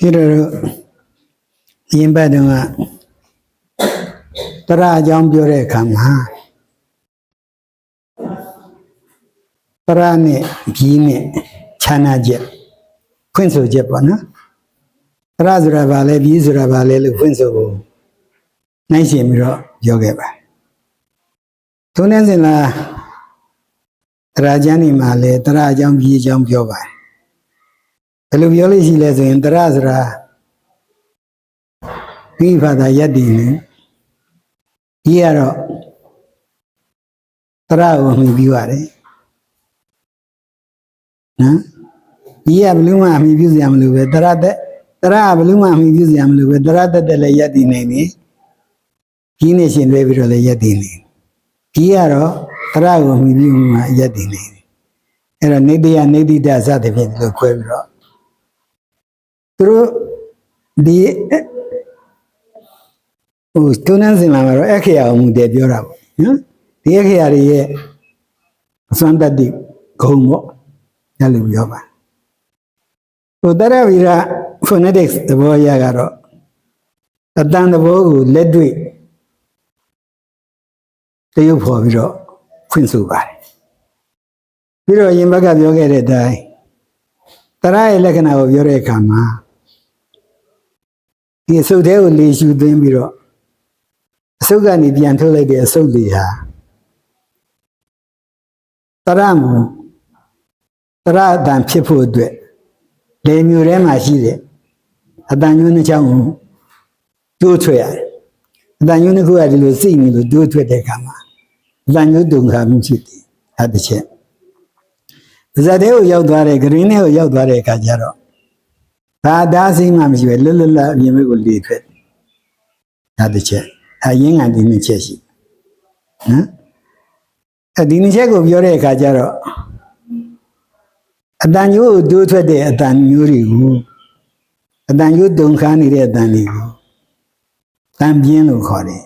ဒီလိုရင်ပတ်တုန်းကတရားအကြောင်းပြောတဲ့အခါမှာတရားနဲ့ဘီးနဲ့ခြားနာချက်ဖွင့်ဆိုချက်ပေါ့နော်တရားဆိုတာဘာလဲဘီးဆိုတာဘာလဲလို့ဖွင့်ဆိုဖို့နိုင်ရှင်ပြီးတော့ပြောခဲ့ပါထုံးနေစဉ်လားတရားကျမ်းနေမှာလဲတရားအကြောင်းဘီးအကြောင်းပြောပါတယ်ဘယ်လိုပြောလို့ရှိလဲဆိုရင်တရားဆိုတာမိဖသာယက်တည်နေဒီကတော့တရားကိုမှီပြီးရတယ်နော်ဒီကဘယ်လိုမှအမှီပြုစရာမလိုပဲတရားကဘယ်လိုမှအမှီပြုစရာမလိုပဲတရားတက်လည်းယက်တည်နေပြီဒီနဲ့ရှင်တွဲပြီးတော့လည်းယက်တည်နေဒီကတော့တရားကိုမှီပြီးမှယက်တည်နေတယ်အဲ့တော့နေတယနေတိတစသဖြင့်လို့ခွဲပြီးတော့သူတို့ဒီထုံးနှံစင်လာမှာတော့အခရာအောင်မှုတည်ပြောတာပေါ့နော်ဒီအခရာတွေရဲ့အစွမ်းတတ္တိဂုံပေါ့ညလို့ပြောပါတရဝိရ phonetics သဘောအရကတော့အတန်သဘောကိုလက်တွေ့တရုပ်ဖော်ပြီးတော့ဖွင့်ဆိုပါတယ်ပြီးတော့ရင်ဘက်ကပြောခဲ့တဲ့အတိုင်းတရားရဲ့လက္ခဏာကိုပြောတဲ့အခါမှာဒီအစုပ်သေးကိုလေရှုသွင်းပြီးတော့အစုပ်ကနေပြန်ထုတ်လိုက်တဲ့အစုပ်တွေဟာတရားမူတရားအတန်ဖြစ်ဖို့အတွက်လေမျိုးထဲမှာရှိတဲ့အတန်ညွှန်းတစ်ချောင်းကိုတိုးထွက်ရတယ်အတန်ညွှန်းတစ်ခုကဒီလိုစိတ်နေလို့တိုးထွက်တဲ့အခါမှာအတန်ညွှန်းတုံခါမှုဖြစ်တယ်ဒါတစ်ချက်ပါဇက်သေးကိုရောက်သွားတဲ့ဂရင်းထဲကိုရောက်သွားတဲ့အခါကျတော့ဘာဒါစိတ်မှမရှိပဲလွတ်လွတ်လပ်အပြင်ဘက်ကိုလေထွက်ဒါတစ်ချက်အရင်းငံဒီနှစ်ချက်ရှိနော်ဒီနှစ်ချက်ကိုပြောတဲ့အခါကျတော့အတန်ညို့ကိုတိုးထွက်တဲ့အတန်မျိုးတွေကိုအတန်ညို့တုံခါနေတဲ့အတန်တွေကိုတန်ပြင်းလို့ခေါ်တယ်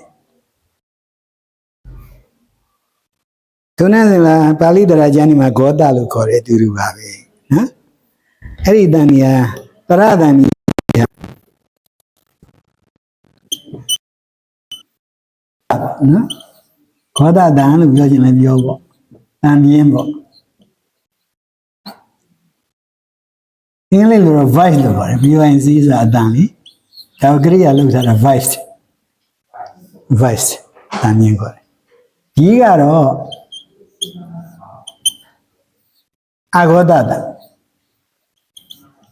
ထုံးနေစဉ်လားပါဠိတရားကျမ်းဒီမှာဂောတလို့ခေါ်တယ်အတူတူပါပဲနော်အဲ့ဒီတန်ကြီးဟာတရတန်ကြီးနော်ဂောတတန်လို့ပြောချင်လည်းပြောပေါ့တန်ပြင်းပေါ့အင်္ဂလိပ်လိုတော့ voice လို့ခေါ်တယ် voice ဆိုတာအတန်လေဒါကရိယာလောက်ထားတာ voice တန်ပြင်းခေါ်တယ်ဒီကတော့အာဂောတတန်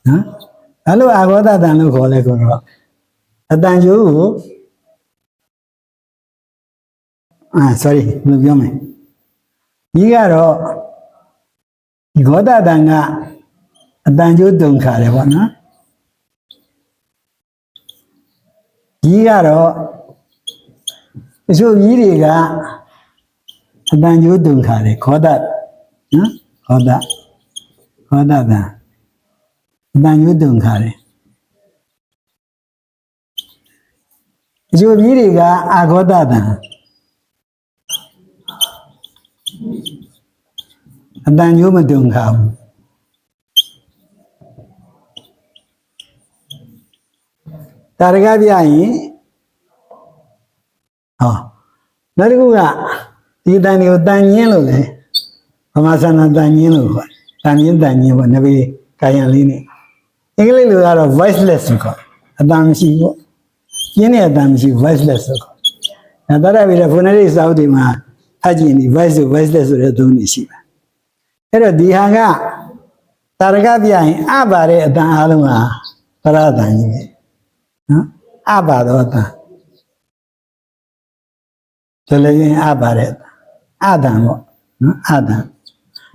နော်အဲ့လိုအာဂောတတန်လို့ခေါ်လဲဆိုတော့အတန်ကျိုးကိုsorry ဘယ်လိုပြောမလဲဒီကတော့ဒီဂောတတန်ကအတန်ကျိုးတုံခါတယ်ပေါ့နော်ဒီကတော့အချို့ကြီးတွေကအတန်ကျိုးတုံခါတယ်ခောတနော်ခောတတန်အတန်ကျိုးတုံခါတယ်အချို့ကြီးတွေကအာဂောတတန်အတန်ကျိုးမတုံခါဘူးတာရကပြရင်နောက်တစ်ခုကဒီတန်တွေကိုတန်ညင်းလို့လေဗမာစံတန်ညင်းလို့ခေါ်တန်ညင်းပေါ့နဘေကာယံလေးနဲ့အင်္ဂလိပ်လိုကတော့ voiceless ဆိုခေါ်အတန်မရှိပေါ့ကျင်းတဲ့အတန်မရှိ voiceless ဆိုခေါ်ဒါတရပြီးတော့ phonetics စာအုပ်တွေမှာဖတ်ကြည့်နေ voice ဆို voiceless ဆိုတဲ့သုံးနည်းရှိပါအဲ့တော့ဒီဟာကတာရကပြရင်အပါတဲ့အတန်အားလုံးဟာတရတန်ကြီးပဲနော်အပါတော့တန်ဆိုလည်းအပါတဲ့အတန်ပေါ့နော်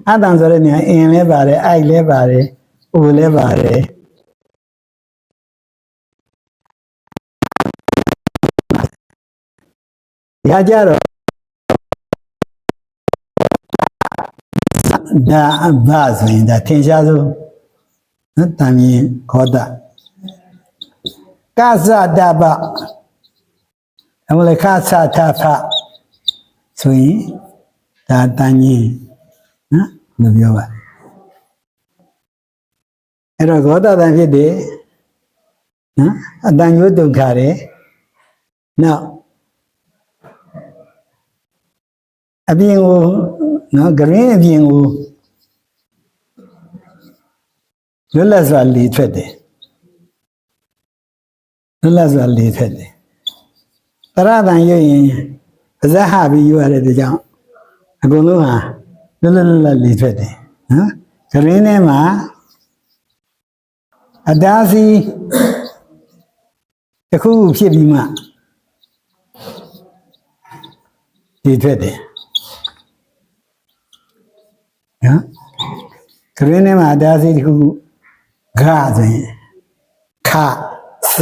အတန်ဆိုတဲ့နေရာအင်လဲပါတယ်အိုက်လဲပါတယ်အိုလဲပါတယ်ဒီဟာကြတော့ဒါအဘဆိုရင်ဒါထင်ရှားဆုံးနော်တန်မြင်ခောတကသတပအမလေးခသထဖဆိုရင်ဒါတန်ကြီးနော်လို့ပြောပါအဲ့တော့ဂောတတန်ဖြစ်တယ် နော်အတန်ညိုဒုက္ခတွေနောက်အပြင်ကိုနော်ဂရင်းအပြင်ကိုလွတ်လပ်စွာလေထွက်တယ်လွတ်လပ်စွာလေထွက်တယ်တရတန်ရွရင်ပါဇက်ဟပြီးယူရတဲ့ကြောင့်အကုန်လုံးဟာလွတ်လပ်လေထွက်တယ်နော်ဂရင်းထဲမှာအတားစီတစ်ခုဖြစ်ပြီးမှလေထွက်တယ်နော်ဂရင်းထဲမှာအတားစီတစ်ခုဂါဆိုရင်ခစ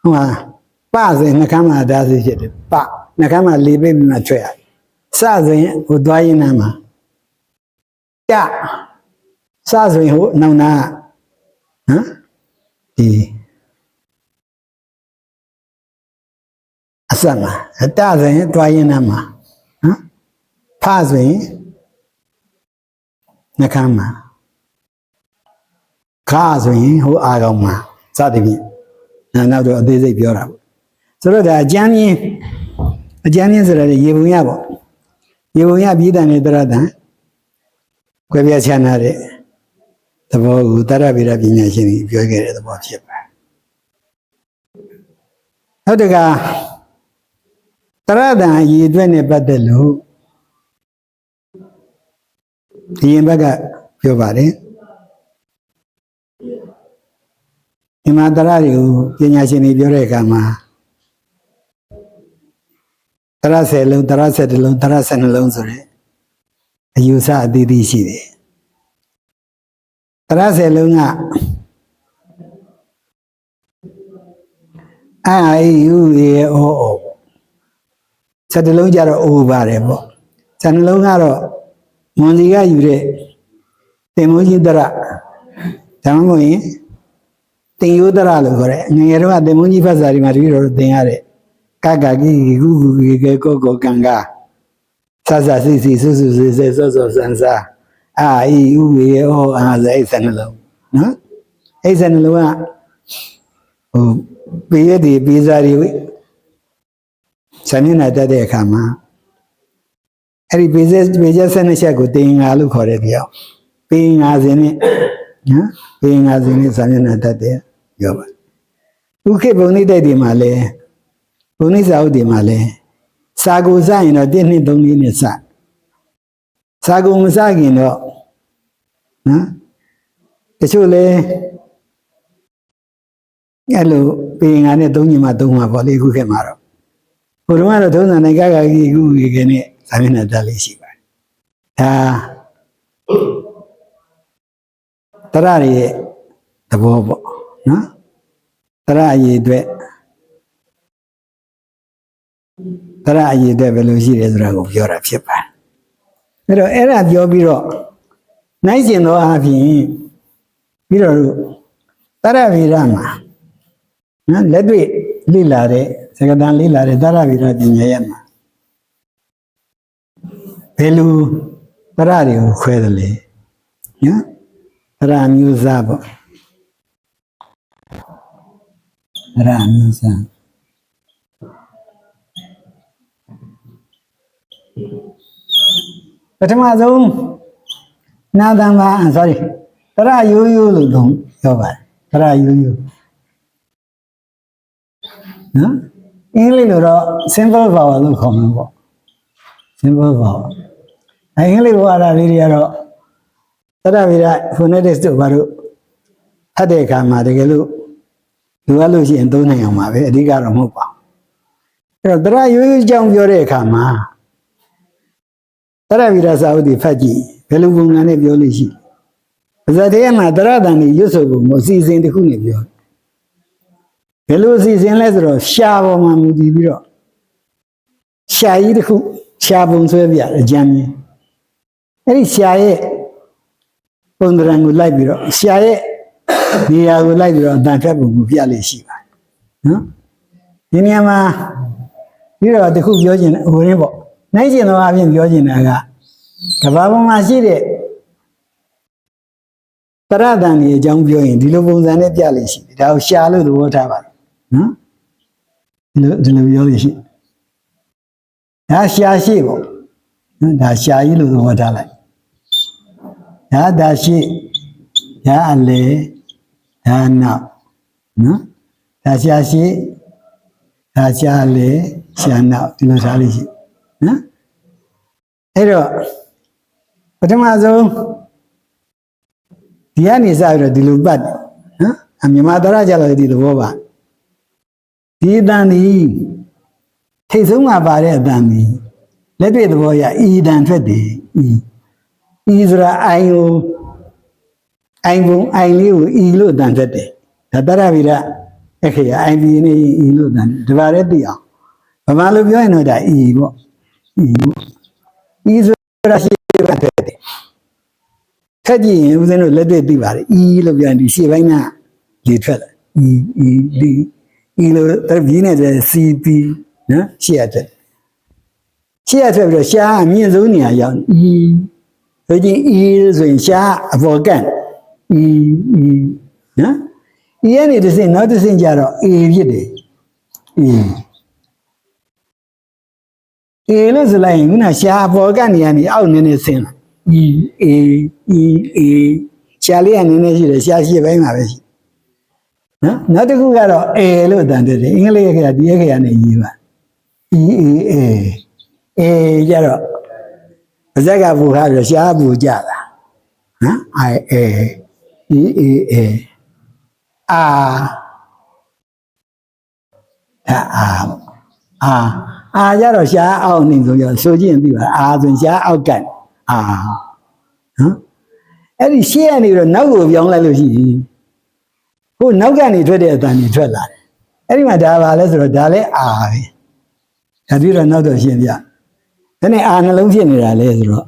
ဟိုပဆိုရင်နှကမ်းမှာအတားစီဖြစ်တယ်ပနှကမ်းမှာလေပိတ်ပြီးမှထွက်ရစဆိုရင်ဟိုသွားရင်းနားမှာကြစဆိုရင်ဟိုနောက်နာနော်ဒီအစမှာအတဆိုရင်တွားရင်းနားမှာနော်ဖဆိုရင်နှကမ်းမှာခါဆိုရင်ဟိုအာကောင်မှာစသည်ဖြင့်နောက်တော့အသေးစိတ်ပြောတာပေါ့ဆိုတော့ဒါအကျမ်းမြင့်ဆိုတာရေပုံရပေါ့ရေပုံရပြည်တန်နဲ့တရတန်ကွဲပြားခြားနာတဲ့သဘောကိုတရဗေဒပညာရှင်ကြီးပြောခဲ့တဲ့သဘောဖြစ်ပါဟုတ်တကတရတန်အရေးအတွက်နဲ့ပတ်သက်လို့ဒီရင်ဘက်ကပြောပါတယ်ဒီမှာတရတွေကိုပညာရှင်တွေပြောတဲ့အခါမှာတရ10လုံးတရ12လုံးတရ12လုံးဆိုတဲ့အယူဆအသီးသီးရှိတယ်တရ10လုံးကအာယူရေအော12လုံးကြတော့အိုပါတယ်ပေါ့12လုံးကတော့မွန်စီကယူတဲ့တင်မိုးကြီးတရဒါမှမဟုတ်ရင်တင်ယိုတရလို့ခေါ်တယ်ငယ်ငယ်တော့တင်မိုးကြီးဖတ်စာတွေမှာတပည့်တော်သင်ရတဲ့ကကကိကုကုကေကောကောကံကဆဆစီစီဆူဆူစေစေစောစောစန်စာအာဤဥရေဩအာဇိ12လုံးနော်အဲ့12လုံးကဟိုပေရည်ပေစာတွေဆံမျက်နှာတက်တဲ့အခါမှာအဲ့ဒီပေချက်12ချက်ကိုတင်ငါလို့ခေါ်တယ်ပြောပေ50နဲ့နော်ပေ50နဲ့ဆံမျက်နှာတက်တယ်ပြောပါဥခေဘုံနိတိုက်တွေမှာလဲဘုံနိစာဥတွေမှာလဲစာကိုစရင်တော့1 2 3 4နဲ့စစာကိုမစခင်တော့နော်တချို့လဲအဲ့လိုပေငါနဲ့3ညီမ3မှာပေါ့လေခုခေတ်မှာတော့ဘုရုံကတော့သုံးစံနိုင်ကကြီးခုခေတ်နဲ့ဇာမျက်နှာတက်လေးရှိပါတယ်ဒါတရရဲ့သဘောပေါ့နော်တရအရေးအတွက်တရအရေးအတွက်ဘယ်လိုရှိတယ်ဆိုတာကိုပြောတာဖြစ်ပါတယ်အဲ့တော့အဲ့ဒါပြောပြီးတော့နိုင်ကျင်သောအဖြစ်ပြီးတော့တရဗေဒမှာနော်လက်တွေ့လေ့လာတဲ့စကားတန်လေ့လာတဲ့တရဗေဒပညာရဲ့မှာဘယ်လိုတရတွေကိုခွဲတယ်လဲနော်တရမျိုးစားပေါ့တရမျိုးစားပထမဆုံးနာတံပါ sorry တရရိုးရိုးလို့ပြောပါတယ်တရရိုးရိုးနော်အင်္ဂလိပ်လိုတော့ simple vowel လို့ခေါ်မှာပေါ့ simple vowel အင်္ဂလိပ်ဘာသာလေးတွေကတော့တရဗေဒ phonetics တို့ဘာလို့ဖတ်တဲ့အခါမှာတကယ်လို့လိုအပ်လို့ရှိရင်သုံးနိုင်အောင်ပါပဲအဓိကတော့မဟုတ်ပါဘူးအဲ့တော့တရရိုးရိုးကြောင်းပြောတဲ့အခါမှာတရဗေဒစာအုပ်တွေဖတ်ကြည့်ဘယ်လိုပုံစံနဲ့ပြောလို့ရှိပါဇာတေမှာတရတန်တွေရွတ်ဆိုပုံကိုအစီအစဉ်တစ်ခုနဲ့ပြောဘယ်လိုအစီအစဉ်လဲဆိုတော့ရှားပေါ်မှာမူတည်ပြီးတော့ရှားကြီးတစ်ခုရှားပုံဆွဲပြအကြမ်းကြီးအဲ့ဒီရှားရဲ့ပုံသဏ္ဍာန်ကိုလိုက်ပြီးတော့ရှားရဲ့နေရာကိုလိုက်ပြီးတော့အတန်ဖြတ်ပုံကိုပြလိမ့်ရှိပါတယ်နော်ဒီနေရာမှာပြီးတော့တစ်ခုပြောချင်တယ်ဟိုရင်းပေါ့နိုင်ကျင်သောအပြင်ပြောချင်တာကကဘာပေါ်မှာရှိတဲ့ တရတန်ကြီးအကြောင်းပြောရင်ဒီလိုပုံစံနဲ့ပြလိမ့်ရှိတယ်ဒါကိုရှာလို့သဘောထားပါနော်ဒီလိုပြောလို့ရှိဒါရှာရှိပေါ့နော်ဒါရှာကြီးလို့သဘောထားလိုက်ဒါရှိဒါအလေဒါနောက်နော်ဒါရှာရှိဒါရှာလေရှာနောက်ဒီလိုထားလို့ရှိနော်အဲ့တော့ပထမဆုံးဒီကနေစပြီးတော့ဒီလိုပတ်နော်အမြမတရကြလို့ဒီသဘောပါဒီအတန်ဒီထိတ်ဆုံးမှာပါတဲ့အတန်ဒီလက်တွေ့သဘောရဤတန်ထွက်တယ်ဤဆိုတာအိုင်ကိုအိုင်ပုံအိုင်လေးကိုဤလို့တန်ထွက်တယ်ဒါတရဗိရအခရာအိုင်ဒီနေဤလို့တန်ဒီပါရဲသိအောင်ဗမာလိုပြောရင်တော့ဒါဤပေါ့ဤဆိုတာရှိပါထွက်တယ်ထက်ကြည့်ရင်ဦးဇင်းတို့လက်တွေ့သိပါတယ်ဤလို့ပြောရင်ဒီရှေ့ပိုင်းကလေထွက်လာဤလို့တပြင်းနေတဲ့ CP နော်ရှေ့ရထွက်ပြီးတော့ရှားအမြင့်ဆုံးနေရာရောက်ဆိုချင်းဤဆိုရင်ရှားအပေါ်ကန့်နော်ဤရနေတစ်စင်းနောက်တစ်စင်းကြတော့ A ဖြစ်တယ်A လို့ဆိုလိုက်ရင်ခုနရှားအပေါ်ကန့်နေရာနေအောက်နည်းနည်းဆင်းလာA ရှားလေးကနည်းနည်းရှိတယ်ရှားရှိပိုင်းမှာပဲရှိနော်နောက်တစ်ခုကတော့ A လို့အတန်တက်တယ်အင်္ဂလိပ်ခရဒီခရနဲ့ရေးပါ A ကြတော့ပါဇက်ကပူခါပြီးရှားပူကြတာနော် I Aအာကြတော့ရှားအောက်နေဆိုရဆိုကြည့်ရင်သိပါအာဆိုရှားအောက်ကတ်နော်အဲ့ဒီရှေ့ကနေပြီးတော့နောက်ကိုပြောင်းလိုက်လို့ရှိရင်ဟိုနောက်ကနေထွက်တဲ့အတန်ကြီးထွက်လာတယ်အဲ့ဒီမှာဒါပါလဲဆိုတော့ဒါလဲအာပဲဒါပြီးတော့နောက်တော့ရှင်းပြဒါနဲ့အာနှလုံးဖြစ်နေတာလဲဆိုတော့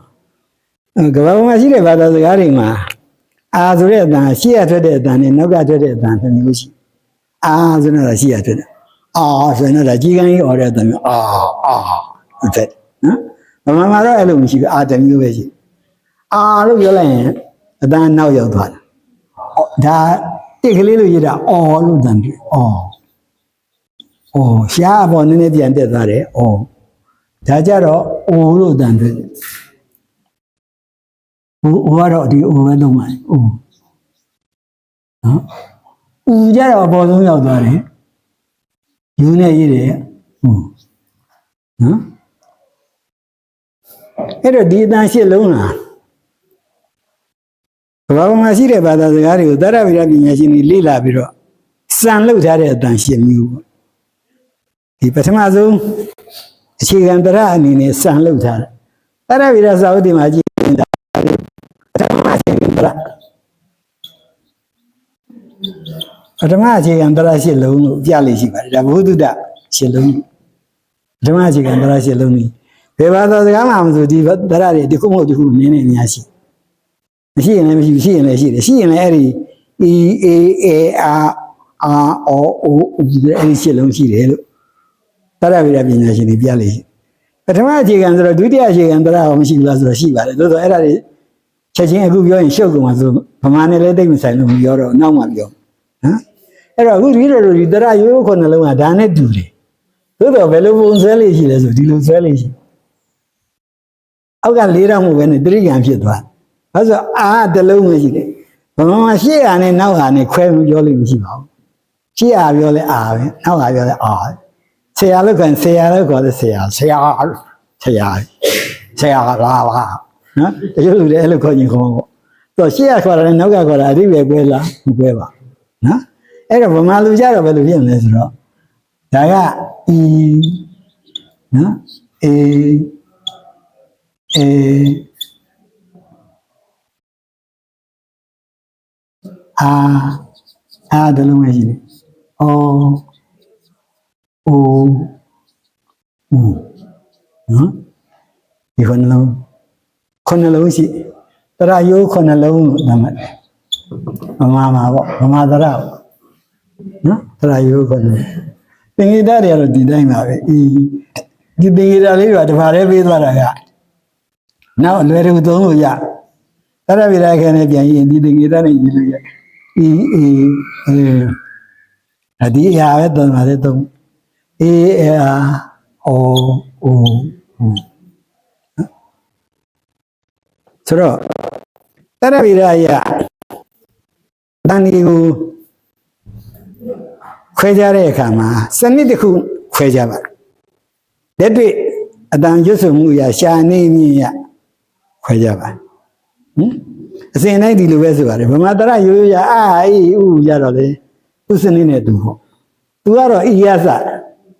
ကဘာပေါ်မှာရှိတဲ့ဘာသာစကားတွေမှာအာဆိုတဲ့အတန်ရှေ့ကထွက်တဲ့အတန်နဲ့နောက်ကထွက်တဲ့အတန်နှစ်မျိုးရှိအာဆိုတော့ရှေ့ကထွက်တယ်အာဆိုရင်တော့ကြီးကန်းကြီးអော်တဲ့အတန်မျိုးအာဟုတ်တယ်နော်ဗမာမှာတော့အဲ့လိုမရှိဘူးအာတမျိုးပဲရှိအာလို့ပြောလိုက်ရင်အတန်နောက်ရောက်သွားတာဒါတစ်ကလေးလို့ရတာအော်လို့တန်ပြီအော်ရှားပေါ်နည်းနည်းပြန်တက်သွားတယ်အော်ဒါကြတော့အိုလို့တန်တယ်အိုကတော့ဒီအိုပဲလုံးပါအိုနော်ဦးကြတော့အပေါ်ဆုံးရောက်သွားတယ်ယူနေရည်တယ်နော်အဲ့တော့ဒီအတန်ရှစ်လုံးလားဘာမှမရှိတဲ့ဘာသာစကားတွေကိုသရဗိရပညာရှင်တွေလေ့လာပြီးတော့စံလုပ်ထားတဲ့အတန်ရှစ်မျိုးပေါ့ဒီပထမဆုံးအခြေခံတရအနေနဲ့စံလုပ်ထားတယ်သရဗိရစာအုပ်တွေမှာကြည့်နေတာပထမအခြေခံတရရှစ်လုံးလို့ပြလိမ့်ရှိပါတယ်ဒါဘုဒ္ဓရှစ်လုံးပထမအခြေခံတရရှစ်လုံးကြီးဘယ်ဘာသာစကားမှမဆိုဒီတရတွေဒီခုမဟုတ်ဒီခုနည်းနည်းအများရှိမရှိရင်လည်းမရှိရှိရင်လည်းရှိတယ်ရှိရင်လည်းအဲ့ဒီ E A A R R O O အဲ့ဒီရှစ်လုံးရှိတယ်လို့သရဗိရပညာရှင်တွေပြလိမ့်ပထမအခြေခံဆိုတော့ဒုတိယအခြေခံတရဟောမရှိဘူးလားဆိုတော့ရှိပါတယ်သို့သောအဲ့ဒါတွေချက်ချင်းအခုပြောရင်ရှုပ်ကုန်မှာဆိုဗမာနဲ့လည်းတိတ်မဆိုင်လို့မပြောတော့နောက်မှပြောနော်အဲ့တော့အခုဒီလိုဒီတရရိုးခုနှလုံးကဒါနဲ့တူတယ်သို့သောဘယ်လိုပုံဆွဲလေးရှိလဲဆိုဒီလိုဆွဲလေးရှိအောက်ကလေးတော့မဟုတ်ဘဲနဲ့တရိယာဖြစ်သွားအဲ့ဆိုအာတလုံးပဲရှိတယ်ဗမာမှာရှေ့ဟာနဲ့နောက်ဟာနဲ့ခွဲပြောလို့မရှိပါဘူးရှေ့ဟာပြောလဲအာပဲနောက်ဟာပြောလဲအာဆရာလို့ခေါ်ဆရာလို့ခေါ်တယ်ဆရာလာနော်တချို့လူတွေအဲ့လိုခေါ်ရင်ခေါ်ပေါ့တော့ရှေ့ဟာခေါ်တယ်နောက်ကခေါ်တာအတိပဲကွဲလားမကွဲပါနော်အဲ့တော့ဗမာလူကြတော့ဘယ်လိုဖြစ်မလဲဆိုတော့ဒါကနော်အာတလုံးပဲရှိတယ်အိုနော်ဒီခုနှလုံးရှိတရရိုးခုနှလုံးလို့နာမည်ဗမာမှာပေါ့ဗမာတရပေါ့နော်တရရိုးခုနှလုံးသင်္ကေတတွေကတော့ဒီတိုင်းပါပဲဒီသင်္ကေတလေးကတပါးလေးပေးသွားတာကနောက်အလွယ်တကူသုံးလို့ရ ရဗိရာခဲနဲ့ပြန်ရင်ဒီသင်္ကေတနဲ့ရေးလို့ရဒီအရာပဲသုံးပါတယ်သုံးဆိုတော့တရဗိရာယတန်ဒီကိုခွဲကြတဲ့အခါမှာစနစ်တစ်ခုခွဲကြပါလက်တွေ့အတန်ရွတ်ဆိုမှုရရှာနေမြင်ရခွဲကြပါအစဉ်တိုင်းဒီလိုပဲဆိုပါတယ်ဗမာတရရိုးရိုးရဥရတော့လေဥစနစ်နဲ့တူပေါ့သူကတော့ဤရစ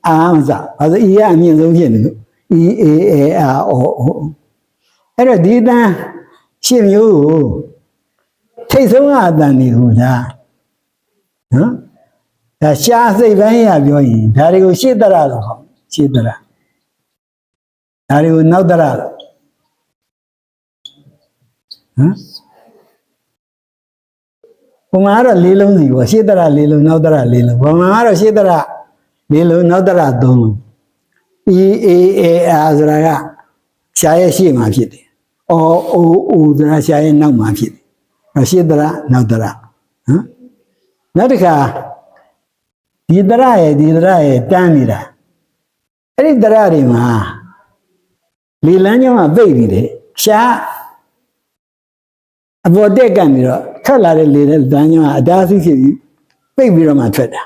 အာမစဘာလို့ဤရအမြင့်ဆုံးဖြစ်နေလို့ဤအာအဲ့တော့ဒီတန်ရှင်းမျိုးကိုထိတ်ဆုံးအတန်တွေကိုဒါနော်ဒါရှားစိတ်ပိုင်းရပြောရင်ဒါတွေကိုရှေ့တရလို့ခေါ်ရှေ့တရဒါတွေကိုနောက်တရလို့ဘုံမှာတော့လေးလုံးစီပေါ့ရှေ့တရလေးလုံးနောက်တရလေးလုံးဘုံမှာတော့ရှေ့တရလေးလုံးနောက်တရသုံးလုံးအာဆိုတာကရှားရဲ့ရှေ့မှာဖြစ်တယ်ဆိုတာရှားရဲ့နောက်မှာဖြစ်တယ်ရှေ့တရနောက်တရနောက်တစ်ခါဒီတရရဲ့တန်းနေတာအဲ့ဒီတရတွေမှာလေလန်းကြောင်းကပိတ်နေတယ်ရှားအပေါ်တက်ကန်ပြီးတော့ထွက်လာတဲ့လေတဲ့တန်းကြောင်းကအတားဆီးဖြစ်ပြီးပိတ်ပြီးတော့မှထွက်တာ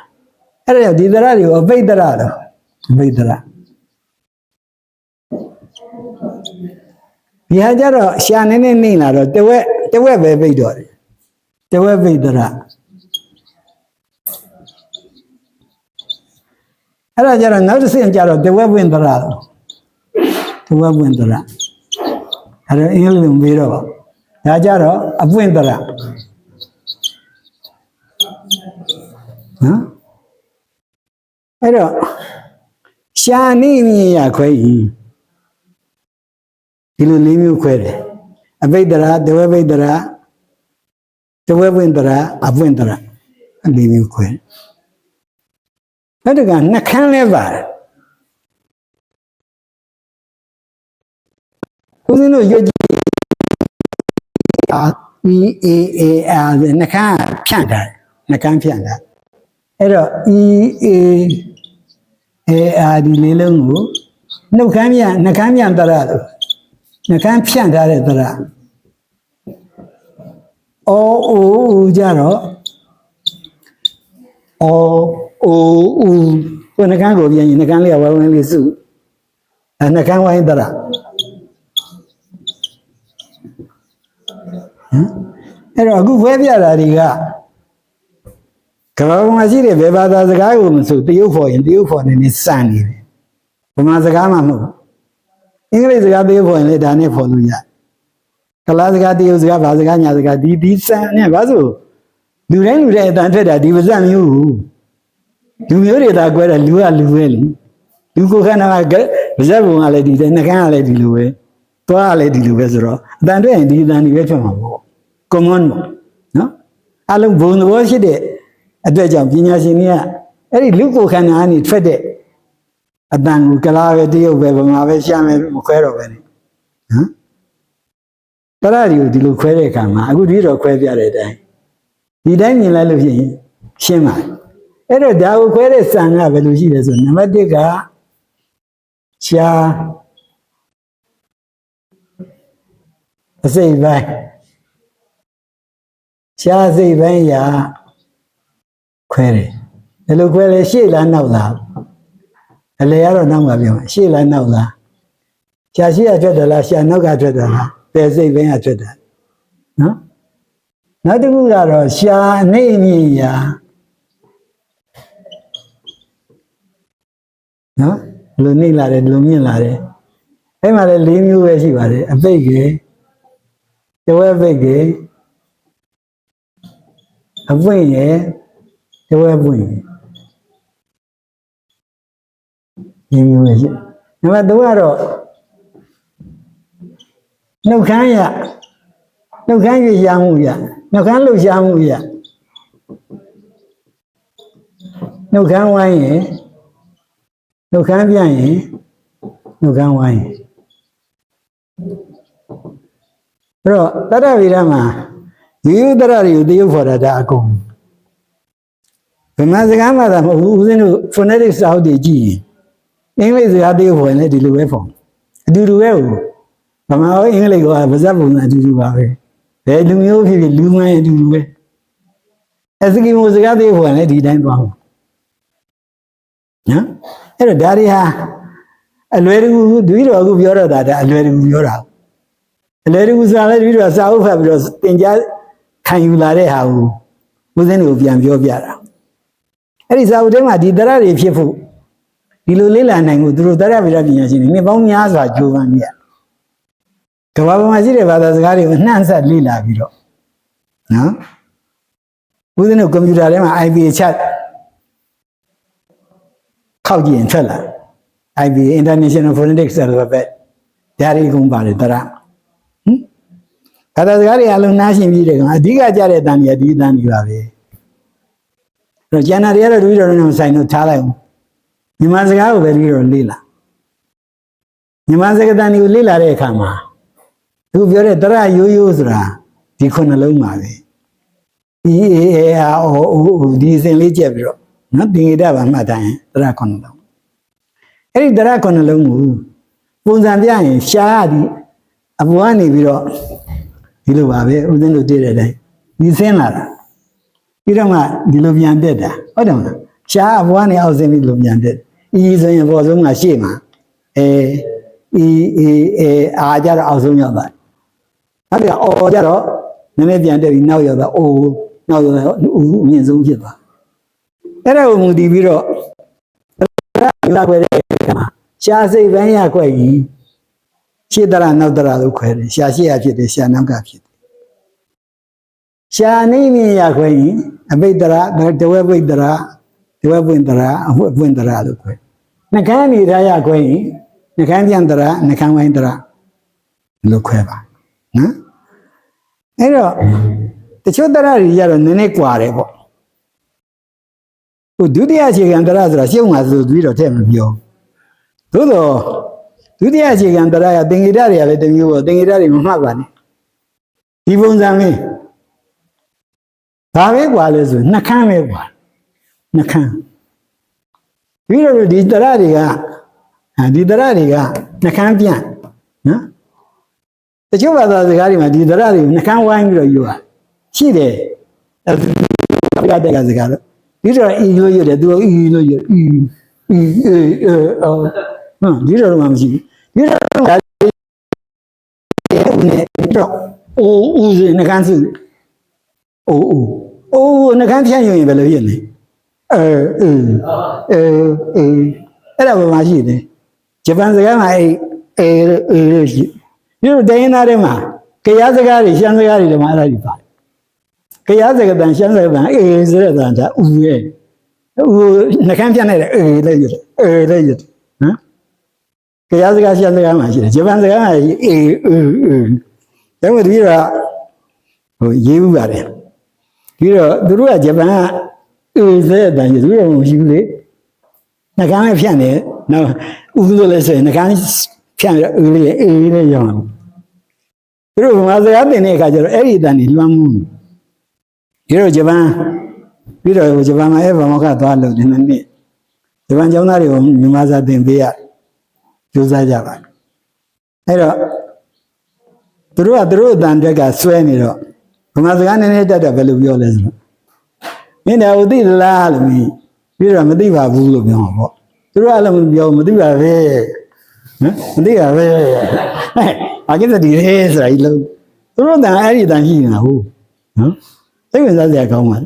အဲ့ဒါဒီတရတွေကိုပိတ်တရတော့ပိတ်တရဒီဟာကြတော့ရှားနေနေလာတော့တဝက်ပဲပိတ်တော့တယ်တဝက်ပိတ်တရအဲ့ဒါကြတော့နောက်တစ်ဆင့်ကြတော့တဝက်ဝင်တရလို့တဝက်ဝင်တရအဲ့ဒါအင်္ဂလိပ်လိုမေးတော့ဒါကြတော့အပွင့်တရနော်အဲ့တော့ရှားနေမြင်ရခွဲဤဒီလိုလေးမျိုးခွဲတယ်အပိတ်တရတဝက်ပိတ်တရတဝက်ဝင်တရအပွင့်တရလေးမျိုးခွဲအဲ့ဒါကနှခမ်းလဲပါတယ်ဦးဇင်းတို့ရွတ်ကြည့်နှခမ်းဖြန့်တာနှခမ်းဖြန့်တာအဲ့တော့ဒီလေးလုံးကိုနှုတ်ခမ်းပြန်နှခမ်းပြန်တရလို့နှခမ်းဖြန့်ထားတဲ့တရကြတော့ကိုနှကန်းကိုပြန်ရင်နှကန်းလေးကဝိုင်းဝိုင်းလေးစုနှကန်းဝိုင်းတရအဲ့တော့အခုခွဲပြတာတွေကကမ္ဘာပေါ်မှာရှိတဲ့ဘယ်ဘာသာစကားကိုမဆိုတရုတ်ဖော်ရင်တရုတ်ဖော်နေစံနေတယ်ဗမာစကားမှမဟုတ်အင်္ဂလိပ်စကားတရုတ်ဖော်ရင်လည်းဒါနဲ့ဖော်လို့ရကလားစကားတရုတ်စကားဘာစကားညာစကားဒီစံနဲ့ဘာလို့လူတိုင်းအတန်ထွက်တာဒီပါဇက်မျိုးလူမျိုးတွေသာကွဲတယ်လူကလူပဲလေလူကိုခန္ဓာကပါဇက်ပုံကလည်းဒီနှကန်းကလည်းဒီလိုပဲသွားကလည်းဒီလိုပဲဆိုတော့အတန်ထွက်ရင်ဒီအတန်တွေပဲထွက်မှာပေါ့ common ပေါ့နော်အလုံးဘုံသဘောရှိတဲ့အတွက်ကြောင့်ပညာရှင်တွေကအဲ့ဒီလူကိုခန္ဓာကနေထွက်တဲ့အတန်ကိုကလားပဲတရုတ်ပဲဗမာပဲရှားမယ်မခွဲတော့ပဲနေတရတွေကိုဒီလိုခွဲတဲ့အခါမှာအခုဒီတော့ခွဲပြတဲ့အတိုင်းဒီတိုင်းမြင်လိုက်လို့ဖြစ်ရင်ရှင်းပါအဲ့တော့ဒါကိုခွဲတဲ့စံကဘယ်လိုရှိလဲဆိုနံပါတ်1ကရှားအစိတ်ပိုင်းရှားစိတ်ပိုင်းရာခွဲတယ်ဘယ်လိုခွဲလဲရှေ့လားနောက်လားအလေကတော့နောက်မှာပြောရှေ့လားနောက်လားရှားရှေ့ကထွက်တယ်လားရှားနောက်ကထွက်တယ်လားဘယ်စိတ်ပိုင်းကထွက်တယ်နော်နောက်တစ်ခုကတော့ရှားနေမြင်ရာနော်လူနေလာတယ်လူမြင်လာတယ်အဲ့မှာလည်း၄မျိုးပဲရှိပါတယ်အပိတ်ကြီးတဝက်ပိတ်ကြီးအပွင့်ရယ်တဝက်ပွင့်ရယ်မျိုးပဲရှိနံပါတ်3ကတော့နှုတ်ခမ်းရနှုတ်ခမ်းရွေ့ရှားမှုရနှုတ်ခမ်းလှုပ်ရှားမှုရနှုတ်ခမ်းဝိုင်းရယ်နှုတ်ခမ်းပြန့်ရင်နှုတ်ခမ်းဝိုင်း တော့တရဗိရမှာရိုးရိုးတရတွေကိုတရုပ်ဖော်တာဒါအကုန်ဗမာစကားမှသာမဟုတ်ဘူးဦးဇင်းတို့ phonetics စာအုပ်တွေကြည့်ရင်အင်္ဂလိပ်စကားတရုပ်ဖော်ရင်လည်းဒီလိုပဲဖော်အတူတူပဲဟုတ်ဗမာရောအင်္ဂလိပ်ကပါဇက်ပုံစံအတူတူပါပဲဘယ်လူမျိုးဖြစ်ဖြစ်လူမှန်အတူတူပဲအစကီမိုစကားတရုပ်ဖော်ရင်လည်းဒီတိုင်းသွားမှာနော်အဲ့တော့ဒါတွေဟာအလွယ်တကူတပည့်တော်အခုပြောတော့တာဒါအလွယ်တကူပြောတာအလွယ်တကူဆိုတာလည်းတပည့်တော်စာအုပ်ဖတ်ပြီးတော့သင်ကြားခံယူလာတဲ့ဟာကိုဦးဇင်းတို့ပြန်ပြောပြတာအဲ့ဒီစာအုပ်ထဲမှာဒီတရားတွေဖြစ်ဖို့ဒီလိုလေ့လာနိုင်မှုသူတို့တရားဗေဒပညာရှင်တွေနှစ်ပေါင်းများစွာကြိုးပမ်းကြကမ္ဘာပေါ်မှာရှိတဲ့ဘာသာစကားတွေကိုနှံ့ဆက်လေ့လာပြီးတော့နော်ဦးဇင်းတို့ကွန်ပျူတာထဲမှာ IPA chat ခောက်ကြည့်ရင်ထွက်လာ IPA International Phonetics Alphabet ဒါတွေကုန်ပါတယ်တရားဘာသာစကားတွေအလုံးနားရှင်းပြီးတယ်ကအဓိကကြတဲ့အတန်ကြီးဒီအတန်ကြီးပါပဲအဲ့တော့ကျန်တာတွေကတော့တပည့်တော်နဲ့ဆိုင်လို့ထားလိုက်အောင်မြန်မာစကားကိုပဲတပည့်တော်လေ့လာမြန်မာစကားတန်တွေကိုလေ့လာတဲ့အခါမှာသူပြောတဲ့တရားရိုးရိုးဆိုတာဒီခုနှလုံးပါပဲ ဒီအစဉ်လေးကြက်ပြီးတော့နော်သင်္ကေတပါမှတ်တိုင်းတရားခုနှလုံးအဲ့ဒီတရားခုနှလုံးကိုပုံစံပြရင်ရှားသည်အပေါ်ကနေပြီးတော့ဒီလိုပါပဲဦးဇင်းတို့တွေ့တဲ့အတိုင်းဒီဆင်းလာတာပြီးတော့မှဒီလိုပြန်တက်တာဟုတ်တယ်မလားရှားအပေါ်ကနေအောက်ဆင်းပြီးလိုပြန်တက်ဤဆိုရင်အပေါ်ဆုံးကရှေ့မှာအာကြတော့အောက်ဆုံးရောက်သွားနောက်ပြီးအော်ကြတော့နည်းနည်းပြန်တက်ပြီးနောက်ရောက်သွားအိုးနောက်ရောက်တော့ဦးအမြင့်ဆုံးဖြစ်သွားအဲ့ဒါကိုမူတည်ပြီးတော့လာခွဲတဲ့အခါမှာရှားစိတ်ပိုင်းရခွဲကြီးရှေ့တရနောက်တရလို့ခွဲတယ်ရှားရှေ့ရဖြစ်တယ်ရှားနောက်ကဖြစ်တယ်ရှားနေမြင်ရခွဲကြီးအပိတ္တရတဝဲပိတ္တရတဝဲပွင့်တရအပွင့်တရလို့ခွဲနှကန်းနေရရခွဲကြီးနှကန်းပြန်တရနှကန်းဝိုင်းတရလို့ခွဲပါနော်အဲ့တော့တချို့တရတွေရတော့နည်းနည်းကွာတယ်ပေါ့ဟိုဒုတိယအခြေခံတရဆိုတာရှုံးမှာဆိုပြီးတော့ထည့်မပြောသို့တော့ဒုတိယအခြေခံတရားကသင်္ကေတတွေကလည်းတမျိုးပေါ့သင်္ကေတတွေမမှတ်ပါနဲ့ဒီပုံစံလေးဒါပဲกว่าလဲဆိုနှခမ်းပဲกว่าနှခမ်းပြီးတော့ဒီတရားတွေကနှခမ်းပြန့်နော်တချို့ဘာသာစကားတွေမှာဒီတရားတွေနှခမ်းဝိုင်းပြီးတော့ယူတာရှိတယ်အဲ့ဒါစကားတော့ပြီးတော့အီလို့ရတယ်သူကအီလို့ရအီဒီတော့မှမရှိဘူးဒီတော့အိုးစနှကန်းစုအိုးနှကန်းဖြန့်ရင်ဘယ်လိုဖြစ်လဲအဲ့ဒါဘာမှရှိတယ်ဂျပန်စကားမှာလို့ရှိပြီးတော့တိုင်းသားထဲမှာကရားစကားတွေရှမ်းစကားတွေလည်းမအဲ့ဒါတွေပါကရားစကားတန်ရှမ်းစကားတန်ဆိုတဲ့တန်ဒါဦးရဲ့ဦးနှကန်းဖြန့်နေတဲ့လည်းရတယ်နော်ကရားစကားရှမ်းစကားမှာရှိတယ်ဂျပန်စကားကဒါမှမဟုတ်ဒီတော့ဟိုရေးဥပါတယ်ပြီးတော့သူတို့ကဂျပန်ကဆိုတဲ့အတိုင်းသူတို့မရှိဘူးလေနှကန်းနဲ့ဖြန့်တယ်နောက်ဦးလို့လဲဆိုရင်နှကန်းဖြန့်ပြီးတော့လေးရောင်းသူတို့ဗမာစကားသင်တဲ့အခါကျတော့အဲ့ဒီအတန်ကြီးလွှမ်းမှုဒီတော့ဂျပန်ပြီးတော့ဂျပန်မှာဗမာကသွားလို့ဒီနေ့ဂျပန်ကျောင်းသားတွေကိုမြန်မာစာသင်ပေးရကြိုးစားကြပါအဲ့တော့သူတို့အတန်တက်ကဆွဲနေတော့ဗမာစကားနည်းနည်းတက်တော့ဘယ်လိုပြောလဲဆိုတော့မင်းတို့သိသလားလို့ပြီးတော့မသိပါဘူးလို့ပြောမှာပေါ့သူတို့အဲ့လိုမပြောမသိပါပဲနော်မသိပါပဲအကိစ္စဒီရဲဆိုတာကြီးလုံးသူတို့တန်အဲ့ဒီတန်ရှိနေတာဟုတ်နော်သိဝင်စားစရာကောင်းပါ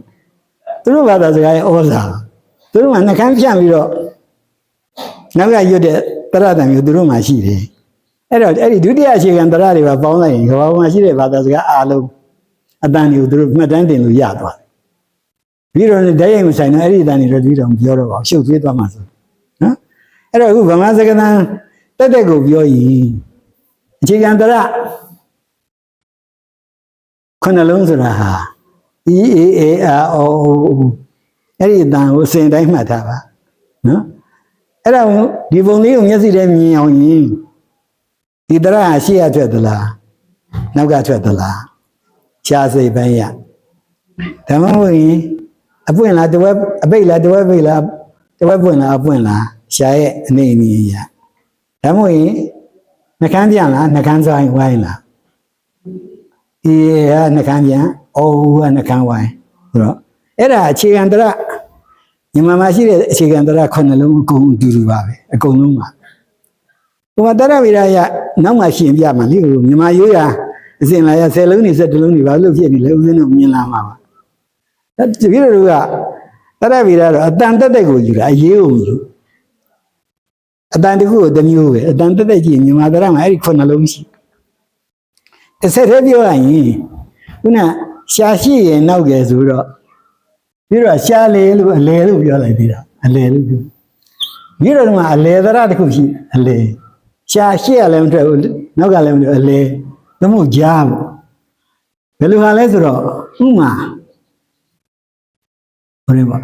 သူတို့ဘာသာစကားရဲ့ဩဇာသူတို့ကနှကန်းဖြန့်ပြီးတော့နောက်ကရွတ်တဲ့တရတံမျိုးသူတို့မှရှိတယ်အဲ့တော့အဲ့ဒီဒုတိယအခြေခံတရတွေပါပေါင်းလိုက်ရင်ကမ္ဘာပေါ်မှာရှိတဲ့ဘာသာစကားအားလုံးအတန်တွေကိုသူတို့မှတ်တမ်းတင်လို့ရသွားတယ်ပြီးတော့ဓာတ်ရိုက်မဆိုင်တော့အဲ့ဒီအတန်တွေတော့ပြီးတော့မပြောတော့ပါဘူးရှုပ်သွေးသွားမှဆိုနော်အဲ့တော့အခုဗမာစကားတန်တက်ကိုပြောရင်အခြေခံတရခုနှလုံးဆိုတာဟာ EAARO အဲ့ဒီအတန်ကိုအစဉ်တိုင်းမှတ်ထားပါနော်အဲ့ဒါဒီပုံလေးကိုမျက်စိထဲမြင်အောင်ရင်ဒီတရားရှေ့ရထွက်သလား နောက်ကထွက်သလားရှားစိတ်ပိုင်းရဓမ္မဟုတ်ရင်အပွင့်လားတဝက်အပိတ်လားတဝက်ပိတ်လားတဝက်ပွင့်လားအပွင့်လားရှားရဲ့အနေအနည်းရဓမ္မဟုတ်ရင်နှကန်းပြန်လားနှကန်းဆိုင်ဝိုင်းလားဒီဟာနှကန်းပြန်အော်ကနှကန်းဝိုင်းဆိုတော့အဲ့ဒါအခြေခံတရားညီမမရှိတဲ့အခြေခံတရားခုနှစ်လုံးအကုန်အတူတူပါပဲအကုန်လုံးပါဟိုမှာတရားဝိရယနောက်မှရှင်ပြမှာလေဟိုမြန်မာရိုးရာအစဉ်လာရ10လုံးနေ17လုံးနေဘာလို့ဖြစ်နေလဲဦးဇင်းတို့မြင်လာမှာပါဒါတပည့်တော်ကတရားဝိရတော့အတန်တက်တက်ကိုယူတာအရေးကိုယူအတန်တခုကိုတစ်မျိုးပဲအတန်တက်တက်ကြည့်မြန်မာတရားမှာအဲ့ဒီခုနှစ်လုံးရှိတစ်ဆက်တည်းပြောရရင်ခုနရှားရှိရင်နောက်ကဲဆိုတော့ပြီးတော့ရှားလေလို့အလဲလို့ပြောလိုက်သေးတာအလဲလို့ပြောပြီးတော့မှအလဲသရတစ်ခုရှိအလဲရှားရှိရလည်းမထွက်ဘူးနောက်ကလည်းမထွက်အလဲသမုတ်ကြားပေါ့ဘယ်လိုဟာလဲဆိုတော့ဥမာဘယ်လိုပါ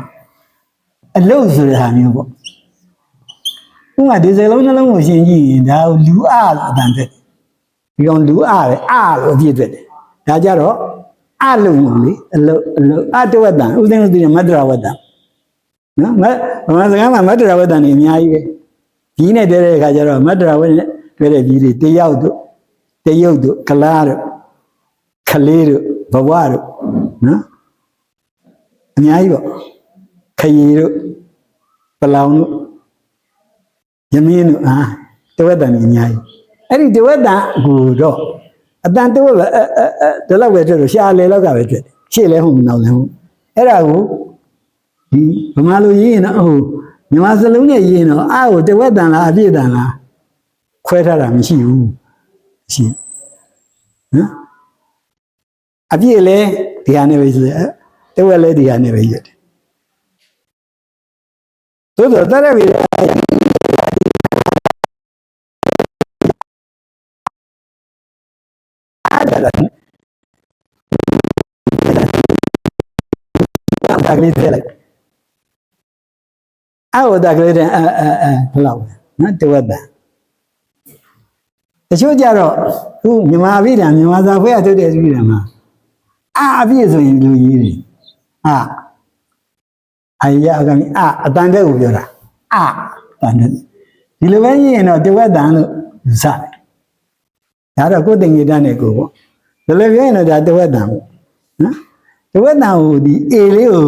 အလုတ်ဆိုတဲ့ဟာမျိုးပေါ့ဥမာဒီစလုံးနှလုံးကိုရှင်းကြည့်ရင်ဒါလူအားလို့အတန်တက်ဒီကောင်လူအားပဲအားလို့အပြည့်တက်တယ်ဒါကြတော့အလုံးလေအလုံးအတဝတ္တဥစဉ်ဥစဉ်မတ္တရဝတ္တနော်မစကားမှာမတ္တရဝတ္တနေအများကြီးပဲဒီနဲ့တည်းတဲ့အခါကျတော့မတ္တရဝတ္တနဲ့တွေ့တဲ့ကြီးတွေတယောက်တို့တရုတ်တို့ကလားတို့ခလေးတို့ဘဝတို့နော်အများကြီးပေါ့ခရီတို့ပလောင်တို့ယမင်းတို့တဝတ္တနေအများကြီးအဲ့ဒီတဝတ္တကိုတော့အတန်တဝက်ပဲဒီလောက်ပဲတွေ့လို့ရှားလေလောက်ကပဲတွေ့တယ်ရှေ့လဲဟုတ်နောက်လဲဟုတ်အဲ့ဒါကိုဒီဗမာလူရေးရင်တော့ဟိုမြန်မာစလုံးနဲ့ရေးရင်တော့အာကိုတဝက်တန်လားအပြည့်တန်လားခွဲထားတာမရှိဘူးရှိနော်အပြည့်လဲဒီဟာနဲ့ပဲရေးတဝက်လဲဒီဟာနဲ့ပဲရေးတယ်သို့တော့တရပြီဒါကလေးထည့်လိုက်အော်ဒါကလေးတဲ့ဘယ်လောက်နော်တဝက်တန်တချို့ကြတော့ခုမြန်မာပြည်တံမြန်မာစာဖွဲအထုတ်တဲ့ပြည်တံမှာအပြည့်ဆိုရင်လူကြီးတွေအရာကမြအတန်တဲ့ကိုပြောတာတန်တဲ့ဒီလိုပဲရေးရင်တော့တဝက်တန်လို့ယူဆတယ်ဒါတော့ကိုယ်တင်ကြီးတန်းနဲ့ကိုပေါ့ဒီလိုပြောရင်တော့ဒါတဝက်တန်ပေါ့နော်တဝက်တန်ကိုဒီအေလေးကို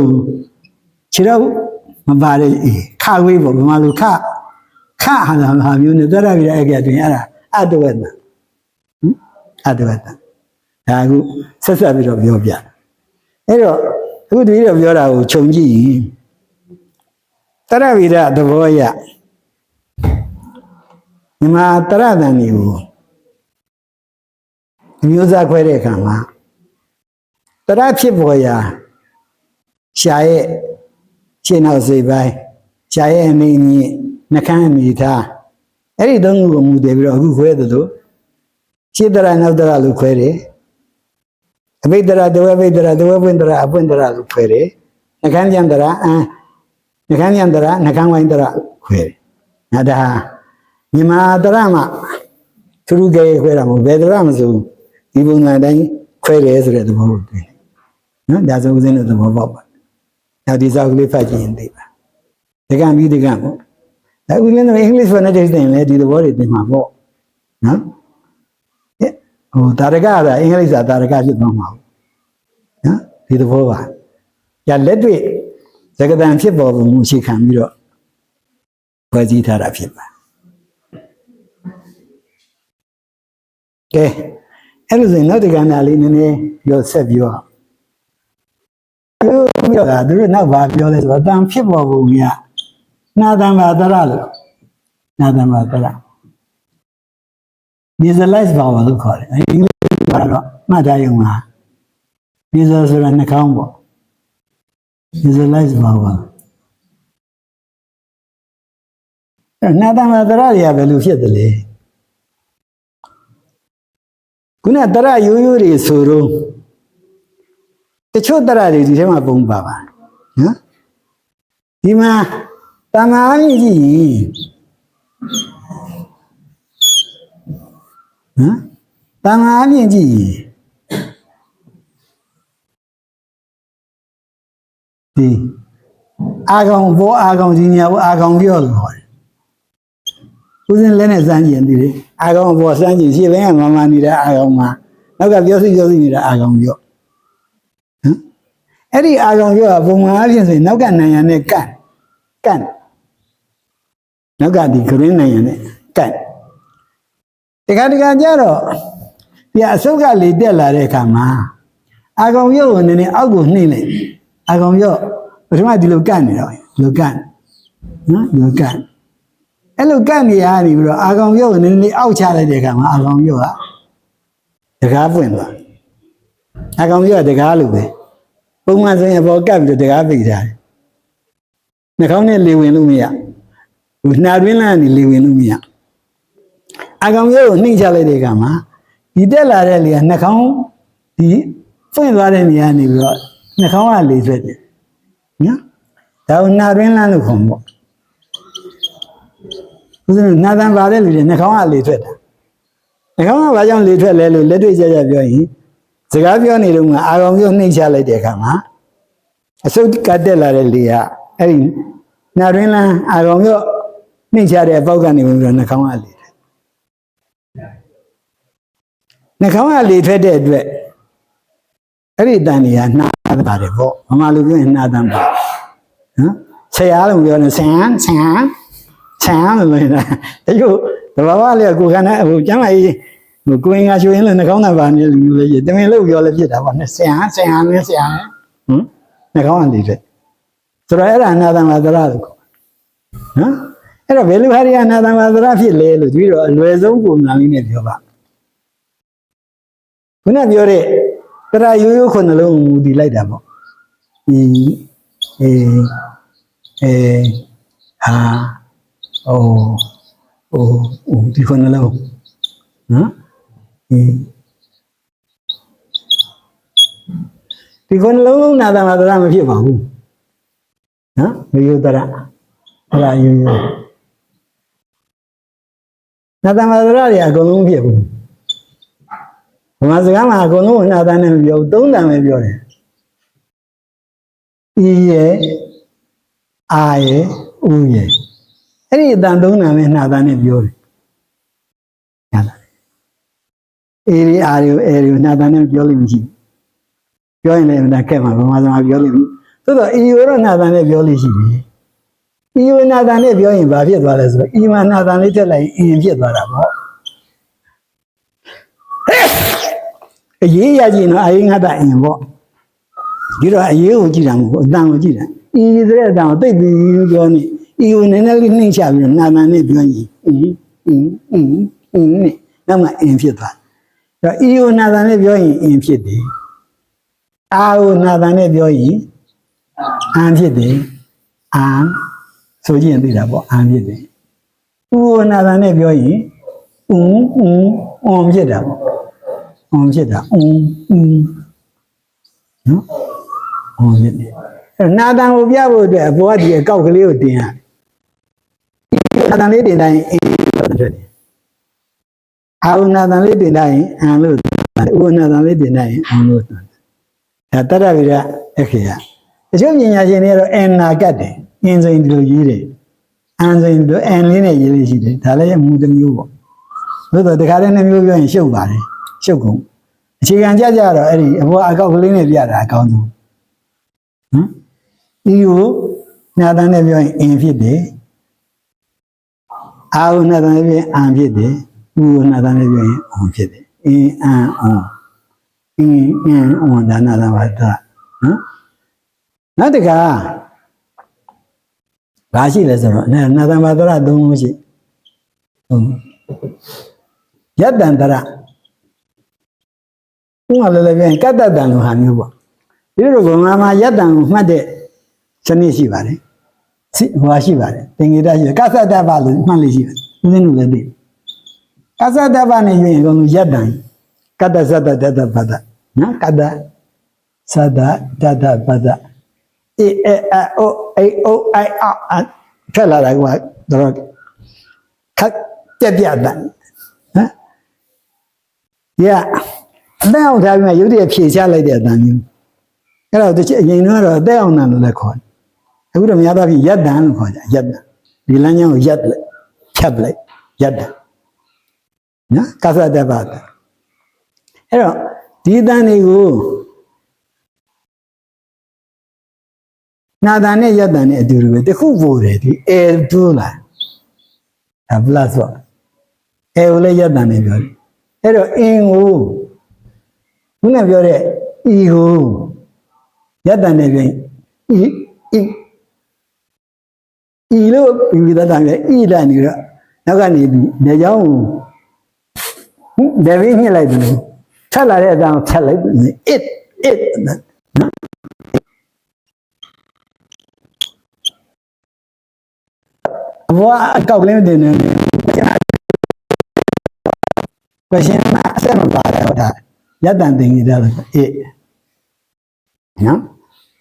ခြေတော့မပါတဲ့အေခဝေးပေါ့ဘယ်မှာလို့ခဟာမျိုးနဲ့သရပြအဲ့ကတွင်အဲ့ဒါအတဝက်တန်အတဝက်တန်ဒါအခုဆက်ဆက်ပြီးတော့ပြောပြအဲ့တော့အခုတပည့်တော်ပြောတာကိုခြုံကြည့်ရင်တရဝိရသဘောရမြမတရတန်တွေကိုမျိုးစားခွဲတဲ့အခါမှာတရဖြစ်ပေါ်ရာရှားရဲ့ရှင်းအောင်စိတ်ပိုင်းရှားရဲ့အနေမြင့်နှကန်းအနေထားအဲ့ဒီသုံးခုကိုမူတည်ပြီးတော့အခုခွဲသလိုရှင်းတရနောက်တရလို့ခွဲတယ်အဘိဓရတဝဘိဓရတဝပွင့်တရအပွင့်တရလို့ခွဲတယ်နှကန်းကျန်တရနှကန်းကျန်တရနှကန်းဝိုင်းတရခွဲတယ်ဒါမြမတရမှာသူတို့ကခွဲတာမဟုတ်ဘယ်တရမဆိုဒီပုံစံတိုင်းခွဲတယ်ဆိုတဲ့သဘောကိုတွေ့နော်ဒါဆိုဦးဇင်းတို့သဘောပေါက်ပါနောက်ဒီစာကလေးဖတ်ကြည့်ရင်သိပါဒီကံပြီးဒီကံပေါ့ဒါဦးဇင်းတို့ English phonetics တင်လဲဒီသဘောတွေသင်မှာပေါ့နော်ဟိုတာရကကအင်္ဂလိပ်စာတာရကဖြစ်သွားမှာနော်ဒီသဘောပါညလက်တွေ့သက္ကတံဖြစ်ပေါ်ပုံရှိခံပြီးတော့ဖွဲ့စည်းထားတာဖြစ်ပါကဲအဲ့လိုဆိုရင်နောက်ဒီကဏ္ဍလေးနည်းနည်းပြောဆက်ပြောပြောတာသူတို့နောက်ဘာပြောလဲဆိုတော့တန်ဖြစ်ပေါ်ပုံကနာတံဘာတရလို့နာတံဘာတရ visualize ပါလို့ခေါ်တယ်အင်္ဂလိပ်ကတော့မှတ်ထားရုံမှာ visual ဆိုတာနှာခေါင်းပေါ့ visualize ပါနာတံဘာတရတွေကဘယ်လိုဖြစ်တယ်လဲခုနတရရိုးရိုးတွေဆိုတော့တချို့တရတွေဒီထဲမှာပုံပါနော်ဒီမှာတဏှာအမြင့်ကြီးနော် တန်ခါအပြင်ကြည့်ဒီအာကောင်ဘောအာကောင်ကြီးညာဘောအာကောင်ပြောလို့ခေါ်တယ်ဦးစင်းလည်းနဲ့စမ်းကြည့်ရင်ဒီလေအာကောင်ဘောစမ်းကြည့်ရှေ့ဘင်းကမမနေတဲ့အာကောင်မှာနောက်ကပြောစီနေတဲ့အာကောင်ပြောဟမ်အဲ့ဒီအာကောင်ပြောကပုံမှန်အဖြစ်ဆိုရင်နောက်ကနိုင်ရနဲ့ကန့်နောက်ကဒီဂရင်းနိုင်ရနဲ့ကန့်တခါကြတော့ဒီအစုပ်ကလေတက်လာတဲ့အခါမှာအာကောင်ပြောကိုနည်းနည်းအောက်ကိုနှိမ့်လိုက်အာကောင်ပြောပထမဒီလိုကန့်နေတော့ဒီလိုကန့်နော်ဒီလိုကန့်အဲ့လိုကန့်နေရနေပြီးတော့အာကောင်ပြောကိုနည်းနည်းအောက်ချလိုက်တဲ့အခါမှာအာကောင်ပြောကတကားပွင့်သွားအာကောင်ပြောကတကားလို့ပဲပုံမှန်ဆိုရင်ဘောကပ်ပြီးတော့တကားပိတ်ထားတယ်နှာခေါင်းနဲ့လေဝင်လို့မရဘူးနှာတွင်းလမ်းကနေလေဝင်လို့မရအာကောင်ပြောကိုနှိမ့်ချလိုက်တဲ့အခါမှာဒီတက်လာတဲ့လေကနှာခေါင်းဒီဖွင့်သွားတဲ့နေရာနေပြီးတော့နှာခေါင်းကလေထွက်တယ်နော်ဒါကိုနှာတွင်းလမ်းလို့ခေါ်မှာပေါ့ဦးဇင်းနှာသံပါတဲ့လူတွေနှာခေါင်းကလေထွက်တာနှာခေါင်းကဘာကြောင့်လေထွက်လဲလို့လက်တွေ့ကြကြပြောရင်စကားပြောနေတော့အာကောင်ပြောနှိမ့်ချလိုက်တဲ့အခါမှာအစုပ်ကတက်လာတဲ့လေကအဲ့ဒီနှာတွင်းလမ်းအာကောင်ပြောနှိမ့်ချတဲ့အပေါက်ကနေဝင်ပြီးတော့နှာခေါင်းကလေထွက်နှာခေါင်းကလေထွက်တဲ့အတွက်အဲ့ဒီတန်တွေကနှာပါတယ်ပေါ့မမလူပြောရင်နှာတန်ပါနော်ဆရာလို့ပြောနေဆန်လို့လည်းတချို့တဘာဝလေးကိုခန္ဓာဟိုကျမ်းမာရေးဟိုကိုင်ငါရွှေရင်လည်းနှာခေါင်းသာပါနေလူလေးတမင်လို့ပြောလည်းဖြစ်တာပေါ့နဲ့ဆန်နဲ့နှာခေါင်းကလေတဲ့ဆိုတော့အဲ့ဒါနှာတန်ပါသရလို့ခေါ်နော်အဲ့တော့ဘယ်လိုဟာရီနှာတန်ပါသရဖြစ်လဲလို့ပြီးတော့အလွယ်ဆုံးပုံစံလေးနဲ့ပြောပါခုနပြောတဲ့တရားရိုးရိုးခုနှလုံးမူတည်လိုက်တာပေါ့ဒီဟာဒီခုနှလုံးနော်ဒီခုနှလုံးနာတာမှာတရားမဖြစ်ပါဘူးနော်ရိုးတရားရိုးနာတာမှာတရားတွေအကုန်လုံးဖြစ်ဘူးဗမာစကားမှာအကုန်လုံးနှာတန်းနဲ့မပြောဘူးသုံးတန်ပဲပြောတယ်ဤရဲ့အာရဲ့ဥရဲ့အဲ့ဒီအတန်သုံးတန်နဲ့နှာတန်းနဲ့ပြောတယ်ညာလားအေရီအာရီအေရီနှာတန်းနဲ့ပြောလို့မရှိဘူးပြောရင်လည်းဒါခက်မှာဗမာစကားပြောလို့သို့တော့ဤရောနှာတန်းနဲ့ပြောလို့ရှိပြီဤရောနှာတန်းနဲ့ပြောရင်ဘာဖြစ်သွားလဲဆိုတော့ဤမှာနှာတန်းလေးထက်လိုက်အင်းဖြစ်သွားတာပေါ့အရေးရကြည့်နော်အရေးငါတအင်ပေါ့ဒီတော့အရေးကိုကြည့်တာမဟုတ်ဘူးအတန်ကိုကြည့်တာဤဆိုတဲ့အတန်ကိုသိပြီးပြောနေဤကိုနည်းနည်းလေးနှိမ့်ချပြီးတော့နာမန်နဲ့ပြောရင်နဲ့နောက်မှအင်ဖြစ်သွားတယ်။ဒါဤကိုနာမန်နဲ့ပြောရင်အင်ဖြစ်တယ်။အာကိုနာမန်နဲ့ပြောရင်အန်ဖြစ်တယ်။အာဆိုကြည့်ရင်သိတာပေါ့အန်ဖြစ်တယ်။ဥကိုနာမန်နဲ့ပြောရင်ဖြစ်တာပေါ့ဖြစ်တာနော်ဖြစ်တယ်အဲ့နာတန်ကိုပြဖို့အတွက်အပေါ်ကဒီအကောက်ကလေးကိုတင်ရတယ်နာတန်လေးတင်တိုင်းအင်းလို့ထွက်တယ်အာဝနာတန်လေးတင်တိုင်းအန်လို့ဥဝနာတန်လေးတင်တိုင်းအန်လို့ထွက်တယ်ဒါတတ္တဗိရအခရာတချို့ပညာရှင်တွေကတော့အန်နာကတ်တယ်အင်းစိန်ဒီလိုရေးတယ်အန်စိန်ဒီလိုအန်လေးနဲ့ရေးလို့ရှိတယ်ဒါလည်းမူတစ်မျိုးပေါ့သို့တော့တခါတည်းနှစ်မျိုးပြောရင်ရှုပ်ပါတယ်ရှုပ်ကုန်အခြေခံကြတော့အဲ့ဒီအပေါ်အကောက်ကလေးနဲ့ပြတာအကောင်းဆုံးနော်ဒီကိုနာတန်နဲ့ပြောရင်အင်ဖြစ်တယ်အာဟုနာတန်နဲ့ပြောရင်အန်ဖြစ်တယ်ဥဟုနာတန်နဲ့ပြောရင်အောင်ဖြစ်တယ်အင်းအန်အောင်အင်းအောင်ဒါနာတန်ပါတော့နော်နောက်တခါဘာရှိလဲဆိုတော့နာတန်ပါတော့သုံးလို့ရှိယတ္တန္တရဥမာလည်းပြန်ကတ္တတန်လိုဟာမျိုးပေါ့ဒီလိုဗမာမှာယတ္တံကိုမှတ်တဲ့စနစ်ရှိပါတယ်ဟိုဟာရှိပါတယ်သင်္ကေတရှိတယ်ကသတ္တပလို့မှတ်လို့ရှိတယ်ဦးဇင်းတို့လည်းသိကသတ္တပနဲ့ယူရင်အကုန်လုံးယတ္တံကတ္တသတ္တတတ္တပတ္တနော်ကတ္တသတ္တတတ္တပတ္တအေအိုအိုထွက်လာတာကတော့ခက်ပြက်ပြတ်တယ်နော် ဒီကအသက်အောင်ထားပြီးမှရုပ်တရက်ဖြေချလိုက်တဲ့အတန်မျိုးအဲ့တော့အရင်ကတော့အသက်အောင်တန်လို့လည်းခေါ်တယ်အခုတော့များသောအားဖြင့်ရက်တန်လို့ခေါ်ကြရက်တန်ဒီလမ်းကြောင်းကိုရက်လိုက်ဖြတ်လိုက်ရက်တန်နော်ကသတ္တပါအဲ့တော့ဒီအတန်တွေကိုနာတန်နဲ့ရက်တန်နဲ့အတူတူပဲတခုပို့တယ်ဒီအဲတိုးလာဒါ plus ဆိုအဲကိုလည်းရက်တန်နဲ့ပြောတယ်အဲ့တော့အင်ကိုခုနပြောတဲ့ e ကိုရက်တန်နဲ့ပြင် e လို့ပြီးသားတန်ပြ e လာနေတော့နောက်ကနေပြီးနေကြောင်းကိုဘယ်ပြီးညှစ်လိုက်တယ်ထက်လာတဲ့အတန်ကိုဖြတ်လိုက် it နော်ဘောအကောက်ကလေးတင်နေquestion အဆက်မပါတယ်ဟောဒါရက်တန်တင်နေတာလို့နော်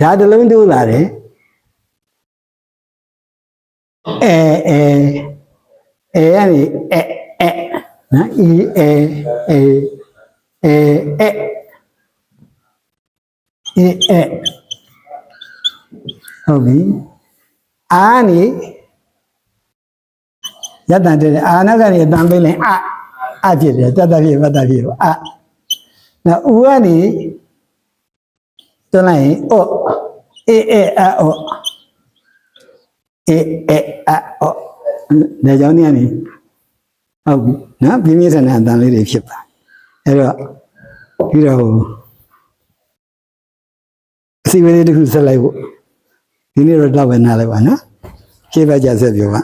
ဒါတလုံးတိုးလာတယ်ကနေနော်ဟုတ်ပြီအာနေရက်တန်တဲ့အာနောက်ကနေအတန်ပေးလိုက်အဖြစ်တယ်တတ်တဖြစ်မတတ်ဖြစ်အာနော်ဦးကနေတွန်းလိုက်ရင်အော့အော့ဒါကြောင့်နေဟုတ်ပြီနော်ပြင်းပြထန်ထန်အတန်လေးတွေဖြစ်ပါအဲ့တော့ပြီးတော့အစီအဝေးလေးတစ်ခုဆက်လိုက်ဖို့ဒီနေ့တော့တော့ပဲနားလိုက်ပါနော်ရှေ့ဘက်ကျဆက်ပြောပါ